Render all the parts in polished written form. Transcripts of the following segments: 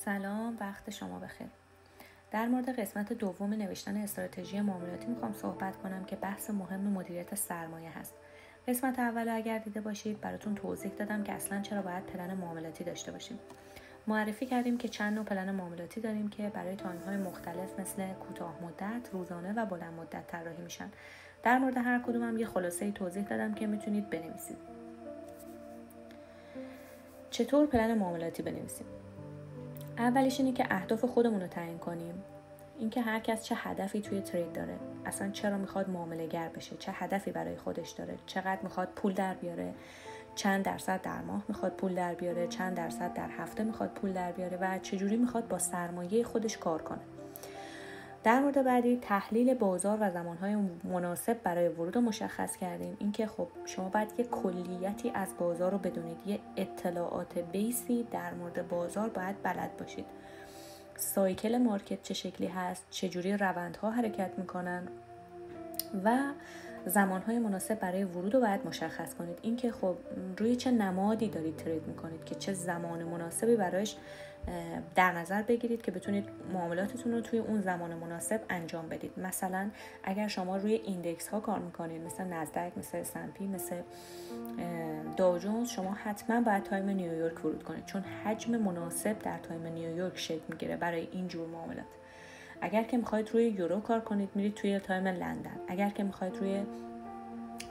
سلام، وقت شما بخیر. در مورد قسمت دوم نوشتن استراتژی معاملاتی میخوام صحبت کنم که بحث مهم مدیریت سرمایه هست. قسمت اول اگر دیده باشید براتون توضیح دادم که اصلا چرا باید پلن معاملاتی داشته باشیم. معرفی کردیم که چند نوع پلن معاملاتی داریم که برای تایم‌های مختلف مثل کوتاه مدت، روزانه و بلند مدت طراحی میشن. در مورد هر کدومم یه خلاصه‌ای توضیح دادم که میتونید بنویسید. چطور پلن معاملاتی بنویسیم؟ اولیش اینه که اهداف خودمون رو تعیین کنیم. اینکه هر کس چه هدفی توی ترید داره، اصلا چرا میخواد معامله گر بشه، چه هدفی برای خودش داره، چقدر میخواد پول در بیاره، چند درصد در ماه میخواد پول در بیاره، چند درصد در هفته میخواد پول در بیاره و چجوری میخواد با سرمایه خودش کار کنه. در مورد بعدی تحلیل بازار و زمانهای مناسب برای ورود رو مشخص کردیم. اینکه خب شما باید یه کلیتی از بازار رو بدونید، یه اطلاعات بیسی در مورد بازار باید بلد باشید. سایکل مارکت چه شکلی هست، چجوری روندها حرکت میکنن و زمانهای مناسب برای ورود رو باید مشخص کنید. اینکه خب روی چه نمادی دارید ترید میکنید که چه زمان مناسبی برایش در نظر بگیرید که بتونید معاملاتتون رو توی اون زمان مناسب انجام بدید. مثلا اگر شما روی ایندکس ها کار میکنید، مثل نزدک، مثل S&P، مثل داو جونز، شما حتما باید تایم نیویورک ورود کنید، چون حجم مناسب در تایم نیویورک شکل میگیره برای این جور معاملات. اگر که میخواید روی یورو کار کنید میرید توی تایم لندن. اگر که میخواید روی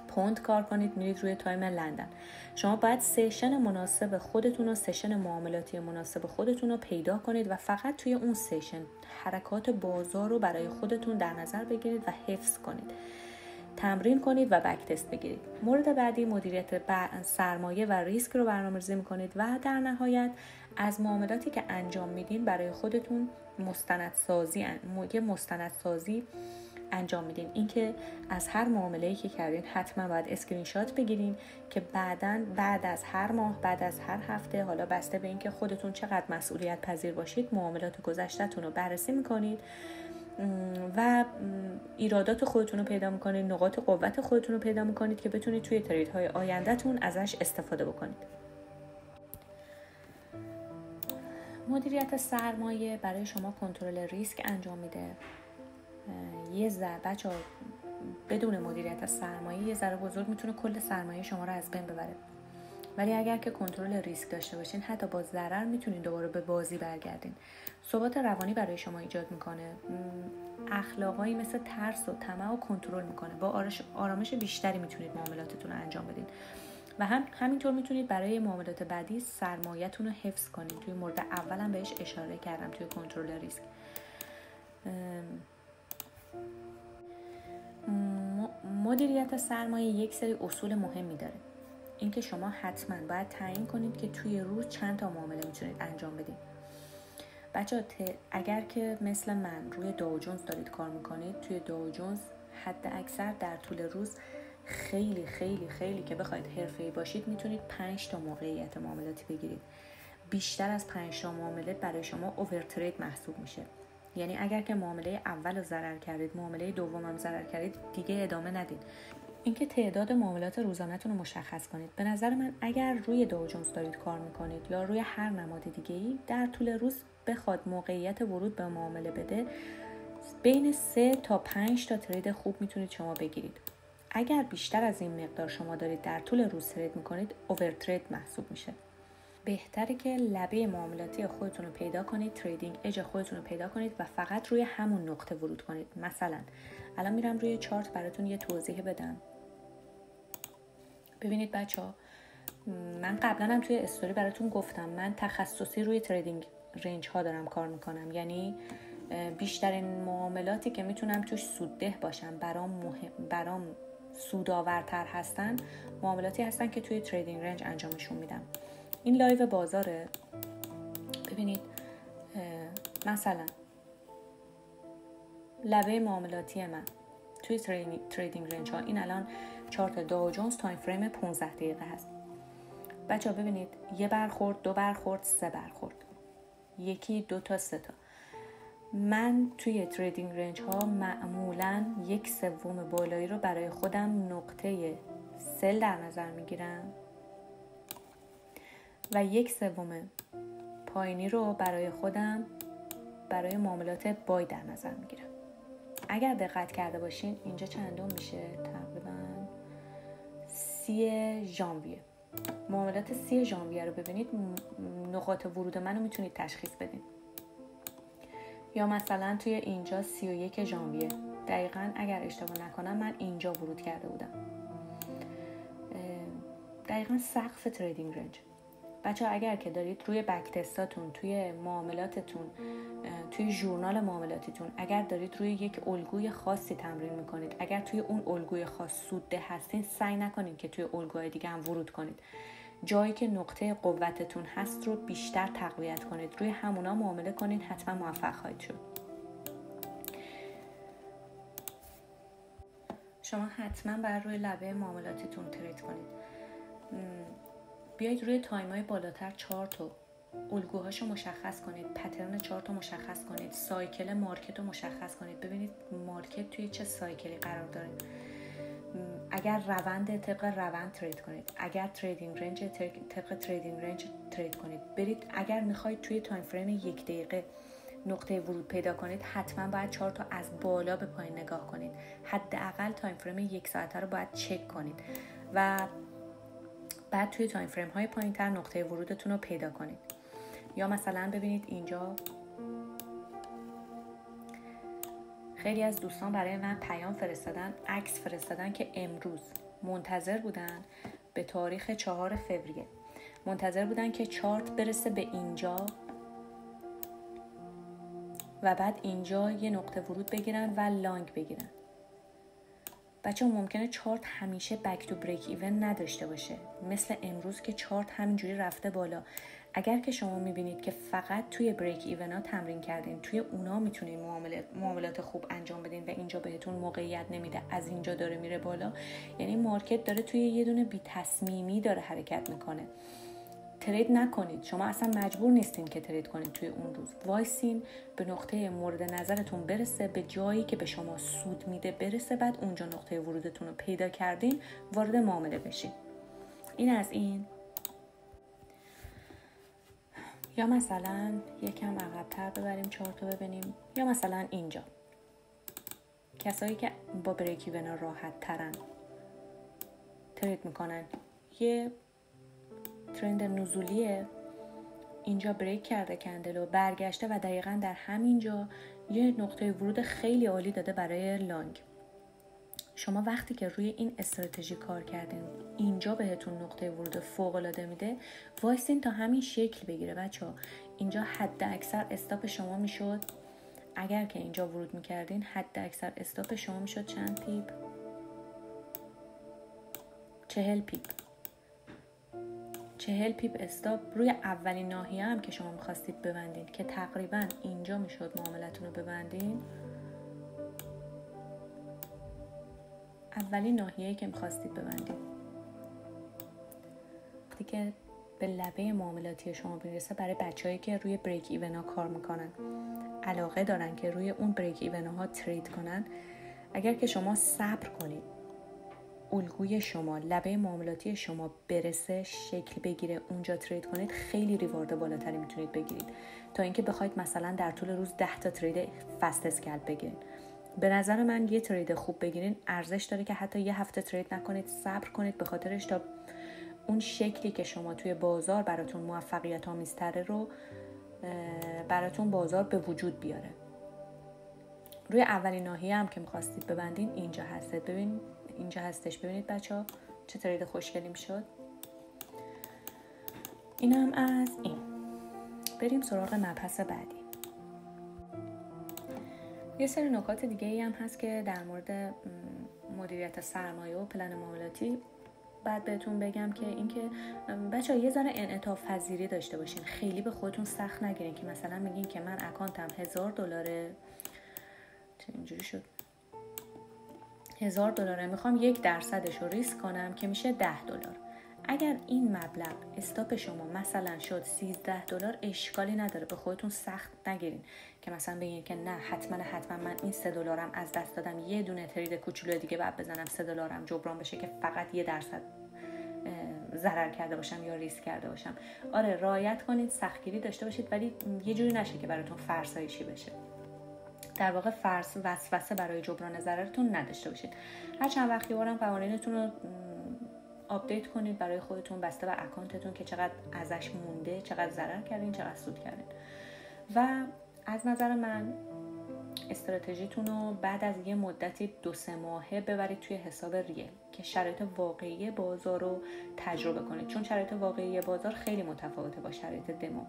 پوند کار کنید میرید روی تایم لندن. شما باید سشن مناسب خودتون و سشن معاملاتی مناسب خودتون رو پیدا کنید و فقط توی اون سشن حرکات بازار رو برای خودتون در نظر بگیرید و حفظ کنید. تمرین کنید و بک تست بگیرید. مورد بعدی مدیریت سرمایه و ریسک رو برنامه‌ریزی می‌کنید و در نهایت از معاملاتی که انجام میدین برای خودتون مستندسازی انجام میدین. اینکه از هر معامله‌ای که کردین حتما باید اسکرین شات بگیرین که بعد از هر ماه، بعد از هر هفته، حالا بسته به اینکه خودتون چقدر مسئولیت پذیر باشید، معاملات گذشته‌تون رو بررسی می‌کنید و ایرادات خودتون رو پیدا میکنید، نقاط قوت خودتون رو پیدا میکنید که بتونید توی تریدهای آیندهتون ازش استفاده بکنید. مدیریت سرمایه برای شما کنترل ریسک انجام میده. بچه‌ها بدون مدیریت سرمایه یه ذره بزرگ میتونه کل سرمایه شما رو از بین ببره. ولی اگر که کنترل ریسک داشته باشین حتی با ضرر میتونین دوباره به بازی برگردین. ثبات روانی برای شما ایجاد میکنه. اخلاقایی مثل ترس و طمع رو کنترل میکنه. با آرامش بیشتری میتونید معاملاتتون رو انجام بدین و همینطور میتونید برای معاملات بعدی سرمایه‌تون رو حفظ کنید. توی مورد اولم بهش اشاره کردم توی کنترل ریسک. مدیریت سرمایه یک سری اصول مهمی داره. اینکه شما حتما باید تعیین کنید که توی روز چند تا معامله میتونید انجام بدید. بچه‌ها اگر که مثل من روی داو جونز دارید کار میکنید، توی داو جونز حد اکثر در طول روز خیلی خیلی خیلی که بخواید حرفه‌ای باشید میتونید 5 تا موقعیت معاملاتی بگیرید. بیشتر از 5 تا معامله برای شما اوورترید محسوب میشه. یعنی اگر که معامله اول رو ضرر کردید، معامله دوم هم ضرر کردید، دیگه ادامه ندید. اینکه تعداد معاملات روزانه‌تون رو مشخص کنید. به نظر من اگر روی داو جونز دارید کار میکنید یا روی هر نماد دیگه‌ای، در طول روز بخواد موقعیت ورود به معامله بده، بین 3 تا 5 تا ترید خوب میتونید شما بگیرید. اگر بیشتر از این مقدار شما دارید در طول روز ترید میکنید، اوورترید محسوب میشه. بهتره که لبه معاملاتی خودتون رو پیدا کنید، تریدینگ اج خودتون رو پیدا کنید و فقط روی همون نقطه ورود کنید. مثلا الان میرم روی چارت براتون یه توضیح بدم. ببینید بچه‌ها، من قبلا هم توی استوری براتون گفتم من تخصصی روی تریدینگ رنج ها دارم کار میکنم. یعنی بیشترین معاملاتی که میتونم توش سودده باشم، برام سودآورتر هستن، معاملاتی هستن که توی تریدینگ رنج انجامشون میدم. این لایو بازاره. ببینید مثلا لبه معاملاتی من توی تریدینگ رنج ها، این الان چارت داو جونز تایم فریم 15 دقیقه هست. بچه‌ها ببینید، یه برخورد، 2 برخورد، 3 برخورد، 1 2 تا 3 تا. من توی تریدینگ رنج ها معمولاً 1/3 بالایی رو برای خودم نقطه سل در نظر میگیرم و 1/3 پایینی رو برای خودم برای معاملات بای در نظر میگیرم. اگر دقت کرده باشین اینجا چندم میشه؟ تقریبا 30 ژانویه. معاملات 30 ژانویه رو ببینید، نقاط ورود منو میتونید تشخیص بدین. یا مثلا توی اینجا 31 ژانویه، دقیقاً اگر اشتباه نکنم من اینجا ورود کرده بودم. دقیقاً سقف تریدینگ رنج. بچه ها اگر که دارید روی بک تستاتون، توی معاملاتتون، توی ژورنال معاملاتیتون، اگر دارید روی یک الگوی خاصی تمرین میکنید، اگر توی اون الگوی خاص سودده هستین، سعی نکنید که توی الگوهای دیگه هم ورود کنید. جایی که نقطه قوتتون هست رو بیشتر تقویت کنید، روی همونا معامله کنید، حتما موفق خواهید شد. شما حتما باید روی لبه معاملاتتون ترید کنید. بیایید روی تایم‌های بالاتر چارت و الگوهاشو مشخص کنید، پترن چارت رو مشخص کنید، سایکل مارکت رو مشخص کنید، ببینید مارکت توی چه سایکلی قرار داره. اگر روند طبق روند ترید کنید، اگر تریدینگ رنج طبق تریدینگ رنج ترید کنید. برید اگر میخواید توی تایم فریم 1 دقیقه نقطه ورود پیدا کنید، حتما باید چارت رو از بالا به پایین نگاه کنید. حداقل تایم فریم 1 ساعته رو باید چک کنید و بعد توی تایم فریم های پایین تر نقطه ورودتون رو پیدا کنید. یا مثلا ببینید اینجا خیلی از دوستان برای من پیام فرستادن، عکس فرستادن که امروز منتظر بودن به تاریخ 4 فوریه، منتظر بودن که چارت برسه به اینجا و بعد اینجا یه نقطه ورود بگیرن و لانگ بگیرن. بچه ممکنه چارت همیشه بک تو بریک ایون نداشته باشه، مثل امروز که چارت همینجوری رفته بالا. اگر که شما میبینید که فقط توی بریک ایون ها تمرین کردین، توی اونا میتونین معاملات خوب انجام بدین و اینجا بهتون موقعیت نمیده، از اینجا داره میره بالا، یعنی مارکت داره توی یه دونه بی تصمیمی داره حرکت میکنه. ترید نکنید، شما اصلا مجبور نیستین که ترید کنید توی اون روز. وایسین به نقطه مورد نظرتون برسه، به جایی که به شما سود میده برسه، بعد اونجا نقطه ورودتون رو پیدا کردین وارد معامله بشین. این از این. یا مثلا یکم عقب‌تر ببریم چارت رو ببینیم، یا مثلا اینجا کسایی که با بریک ایون راحت ترن ترید میکنن، یه ترند نزولیه، اینجا بریک کرده کندل و برگشته و دقیقاً در همینجا یه نقطه ورود خیلی عالی داده برای لانگ. شما وقتی که روی این استراتژی کار کردین، اینجا بهتون نقطه ورود فوق‌العاده میده، وایسین تا همین شکل بگیره بچه‌ها. اینجا حد اکثر استاپ شما میشد، اگر که اینجا ورود میکردین حد اکثر استاپ شما میشد چند پیپ؟ 40 پیپ. 40 پیپ استاپ روی اولین ناحیه هم که شما میخواستید ببندین که تقریبا اینجا میشد معاملتون رو ببندین. اولین ناحیه‌ای که میخواستید ببندین دیگه به لبه معاملاتی شما برسه. برای بچه‌هایی که روی بریک ایون ها کار میکنن، علاقه دارن که روی اون بریک ایون ها ترید کنن، اگر که شما صبر کنید الگوی شما لبه معاملاتی شما برسه، شکل بگیره، اونجا ترید کنید، خیلی ریوارد بالاتری میتونید بگیرید تا اینکه بخواید مثلا در طول روز 10 تا ترید فست اسکلپ بگیرید. به نظر من یه ترید خوب بگیرین ارزش داره که حتی یه هفته ترید نکنید، صبر کنید به خاطرش تا اون شکلی که شما توی بازار براتون موفقیت آمیزتره رو براتون بازار به وجود بیاره. روی اولین ناحیه هم که می‌خواستید ببندین اینجا هست. ببین اینجا هستش. ببینید بچه‌ها چه ترید خوشگلی میشد. اینم از این. بریم سراغ مبحث بعدی. یه سری نکات دیگه ای هم هست که در مورد مدیریت سرمایه و پلن معاملاتی بعد بهتون بگم که اینکه بچه‌ها یه ذره انعطاف پذیری داشته باشین. خیلی به خودتون سخت نگیرین که مثلا میگین که من اکانتم $1000 چه اینجوری شد، $1000 میخوام 1% رو ریسک کنم که میشه $10. اگر این مبلغ استاپ شما مثلا شد $13، اشکالی نداره، به خودتون سخت نگیرین که مثلا بگین که نه حتما من این $3 از دست دادم، یه دونه ترید کوچولو دیگه بعد بزنم $3 جبران بشه که فقط 1% ضرر کرده باشم یا ریسک کرده باشم. آره رعایت کنید، سختگیری داشته باشید، ولی یه جوری نشه که براتون فرسایشی بشه. در واقع وسوسه برای جبران ضررتون نداشته باشید. هر چند وقتی بارم قوانینتون رو آپدیت کنید برای خودتون، بسته به اکانتتون که چقدر ازش مونده، چقدر ضرر کردین، چقدر سود کردین. و از نظر من استراتژیتون رو بعد از یه مدتی 2-3 ماهه ببرید توی حساب ریل که شرایط واقعی بازار رو تجربه کنید، چون شرایط واقعی بازار خیلی متفاوته با شرایط دمو.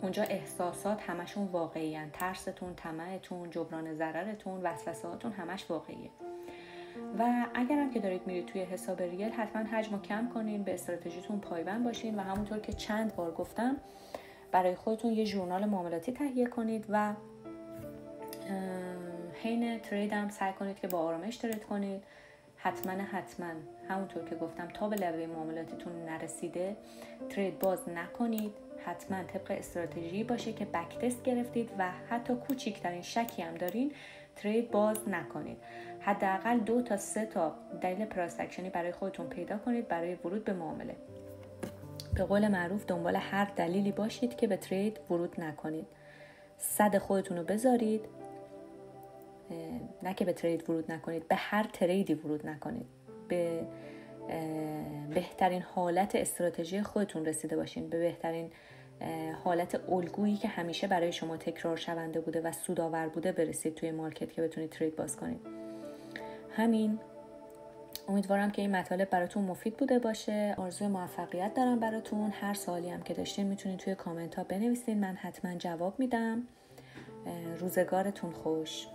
اونجا احساسات همشون واقعی هن. ترستون، طمعتون، جبران ضررتون، وسوسه‌هاتون همش واقعیه. و اگرم که دارید میرید توی حساب ریل، حتما حجم رو کم کنین، به استراتژیتون پایبند باشین و همونطور که چند بار گفتم برای خودتون یه ژورنال معاملاتی تهیه کنید و حین ترید هم سعی کنید که با آرامش ترید کنید. حتما همونطور که گفتم تا به لبه معاملاتیتون نرسیده ترید باز نکنید. حتما طبق استراتژی باشه که بک تست گرفتید و حتی کوچکترین شکی هم دارین ترید باز نکنید. حداقل 2 تا 3 تا دلیل پرایس اکشنی برای خودتون پیدا کنید برای ورود به معامله. به قول معروف دنبال هر دلیلی باشید که به ترید ورود نکنید. صد خودتون رو بذارید، نه که به ترید ورود نکنید، به هر تریدی ورود نکنید. به بهترین حالت استراتژی خودتون رسیده باشین، به بهترین حالت الگویی که همیشه برای شما تکرار شونده بوده و سودآور بوده برسید توی مارکت که بتونید ترید باز کنید. همین. امیدوارم که این مطالب براتون مفید بوده باشه. آرزوی موفقیت دارم براتون. هر سوالی هم که داشتین میتونید توی کامنت ها بنویسین، من حتما جواب میدم. روزگارتون خوش.